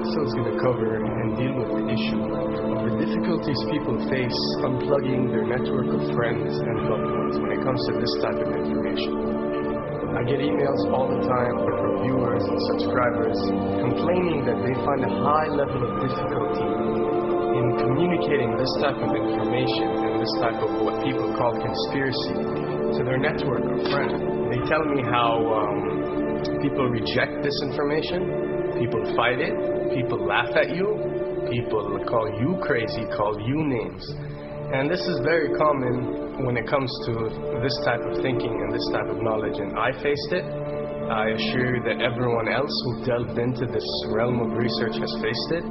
episode is going to cover and deal with the issue of the difficulties people face unplugging their network of friends and loved ones when it comes to this type of information. I get emails all the time from viewers and subscribers complaining that they find a high level of difficulty in communicating this type of information and this type of what people call conspiracy to their network of friends. They tell me how people reject this information, people fight it, people laugh at you, people call you crazy, call you names. And this is very common when it comes to this type of thinking and this type of knowledge, and I faced it. I assure you that everyone else who delved into this realm of research has faced it.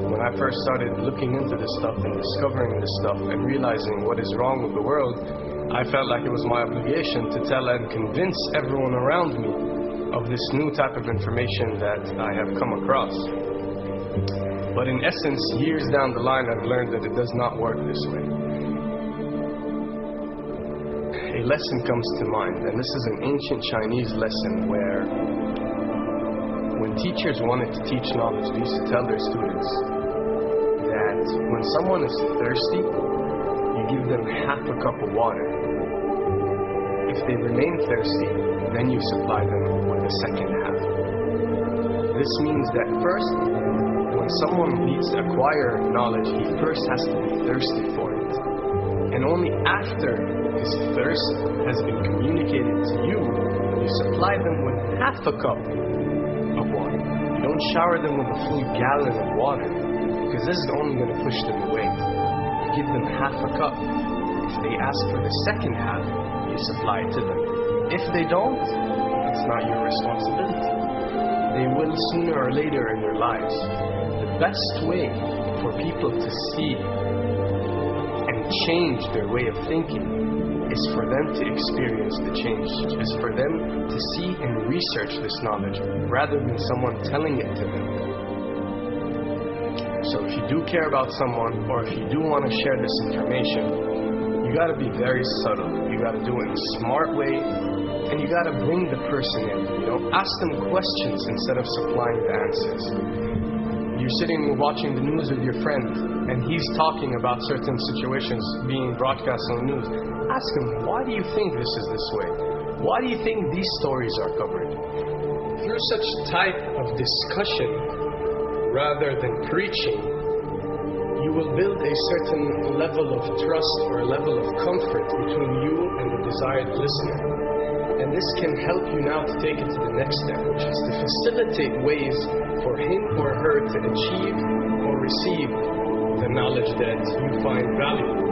When I first started looking into this stuff and discovering this stuff and realizing what is wrong with the world, I felt like it was my obligation to tell and convince everyone around me of this new type of information that I have come across. But in essence, years down the line, I've learned that it does not work this way. A lesson comes to mind, and this is an ancient Chinese lesson where when teachers wanted to teach knowledge, they used to tell their students that when someone is thirsty, you give them half a cup of water. If they remain thirsty, then you supply them with the second half. This means that first, when someone needs to acquire knowledge, he first has to be thirsty for it. And only after his thirst has been communicated to you, you supply them with half a cup of water. You don't shower them with a full gallon of water, because this is only going to push them away. You give them half a cup. If they ask for the second half, you supply it to them. If they don't, it's not your responsibility. They will sooner or later in their lives. The best way for people to see and change their way of thinking is for them to experience the change, is for them to see and research this knowledge rather than someone telling it to them. So if you do care about someone, or if you do want to share this information, you got to be very subtle. You got to do it in a smart way, and you got to bring the person in. Ask them questions instead of supplying the answers. You're sitting watching the news with your friend, and he's talking about certain situations being broadcast on the news. Ask him, why do you think this is this way? Why do you think these stories are covered? Through such type of discussion, rather than preaching, you will build a certain level of trust or a level of comfort between you and the desired listener. And this can help you now to take it to the next step, which is to facilitate ways for him or her to achieve or receive the knowledge that you find valuable.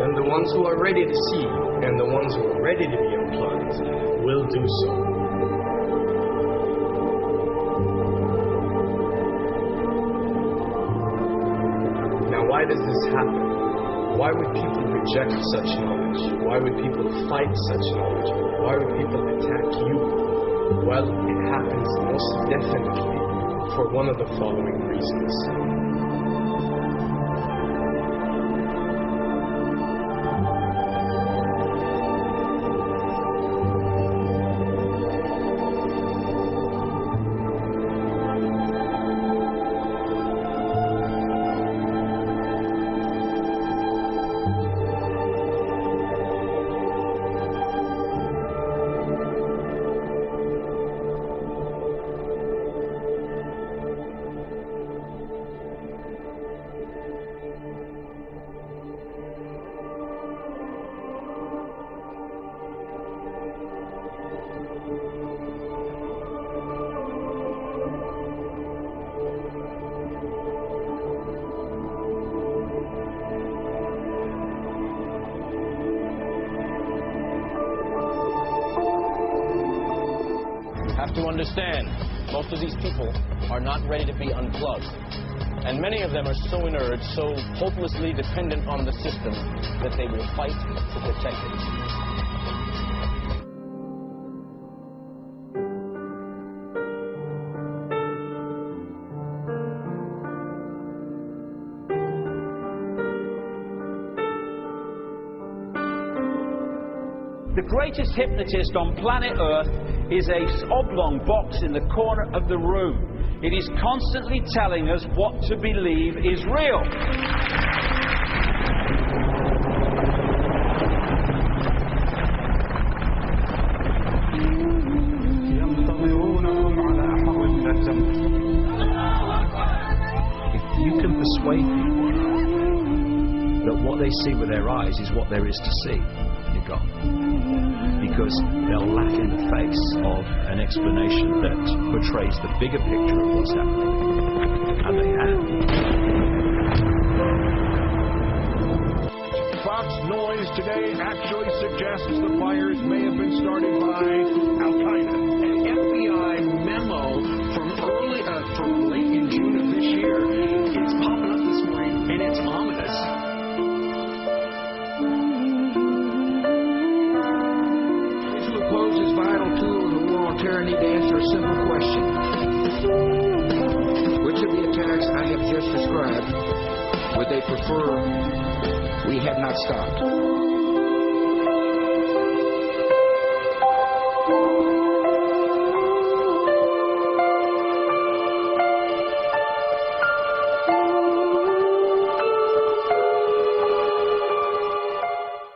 Then the ones who are ready to see and the ones who are ready to be unplugged will do so. Why does this happen? Why would people reject such knowledge? Why would people fight such knowledge? Why would people attack you? Well, it happens most definitely for one of the following reasons. To understand, most of these people are not ready to be unplugged. And many of them are so inert, so hopelessly dependent on the system, that they will fight to protect it. The greatest hypnotist on planet Earth is a oblong box in the corner of the room. It is constantly telling us what to believe is real. If you can persuade people that what they see with their eyes is what there is to see, you're gone. Because they'll laugh in the face of an explanation that portrays the bigger picture of what's happening. And they have. Fox Noise today actually suggests the fires may have been started by Al-Qaeda. An FBI memo from late in June of this year is popping up this morning, and it's ominous. Closes vital tool in the war on terror need to answer a simple question. Which of the attacks I have just described would they prefer we had not stopped?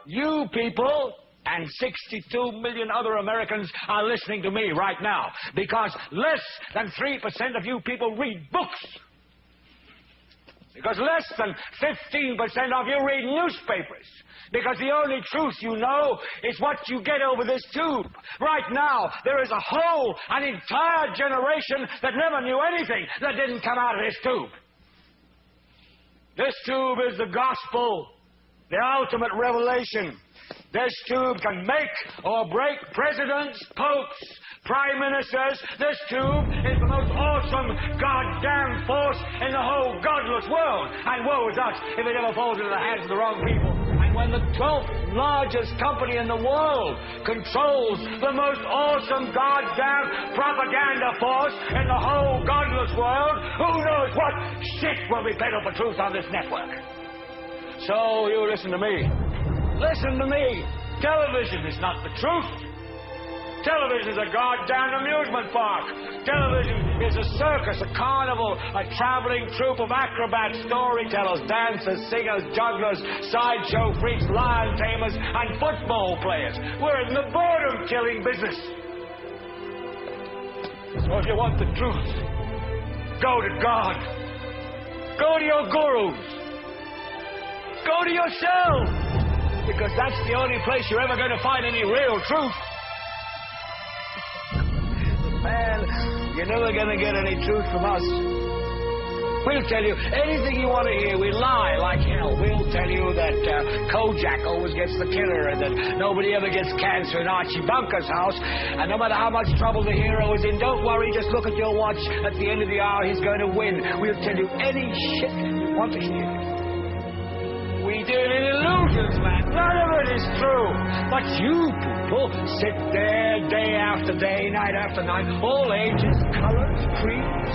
You people and 62 million other Americans are listening to me right now because less than 3% of you people read books. Because less than 15% of you read newspapers. Because the only truth you know is what you get over this tube. Right now, there is an entire generation that never knew anything that didn't come out of this tube. This tube is the gospel, the ultimate revelation. This tube can make or break presidents, popes, prime ministers. This tube is the most awesome goddamn force in the whole godless world. And woe is us if it ever falls into the hands of the wrong people. And when the 12th largest company in the world controls the most awesome goddamn propaganda force in the whole godless world, who knows what shit will be peddled for truth on this network. So you listen to me. Listen to me. Television is not the truth. Television is a goddamn amusement park. Television is a circus, a carnival, a traveling troupe of acrobats, storytellers, dancers, singers, jugglers, sideshow freaks, lion tamers, and football players. We're in the boredom-killing business. So if you want the truth, go to God. Go to your gurus. Go to yourself. Because that's the only place you're ever going to find any real truth. Man, you're never going to get any truth from us. We'll tell you anything you want to hear. We lie like hell. We'll tell you that Kojak always gets the killer and that nobody ever gets cancer in Archie Bunker's house. And no matter how much trouble the hero is in, don't worry, just look at your watch. At the end of the hour, he's going to win. We'll tell you any shit you want to hear. We deal in illusions, man. None of it is true. But you people sit there day after day, night after night, all ages, colors, creeds.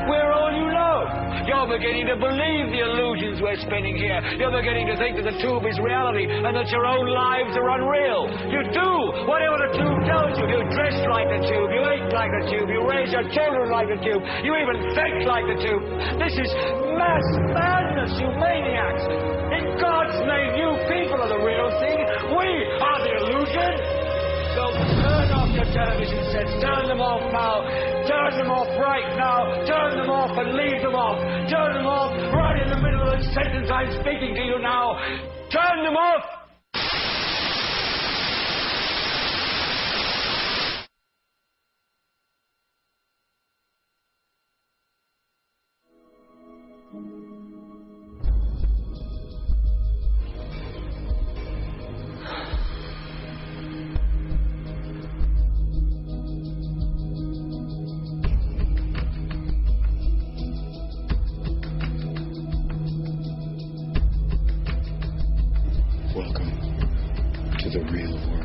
We're all you know. You're beginning to believe the illusions we're spinning here. You're beginning to think that the tube is reality and that your own lives are unreal. You do whatever the tube tells you. You dress like the tube. You eat like the tube. You raise your children like the tube. You even think like the tube. This is mass madness, you maniacs. In God's name, you people are the real thing. We are the illusion. So turn off your television sets. Turn them off now. Turn them off right now. Turn them off and leave them off. Turn them off right in the middle of the sentence I'm speaking to you now. Turn them off. Welcome to the real world.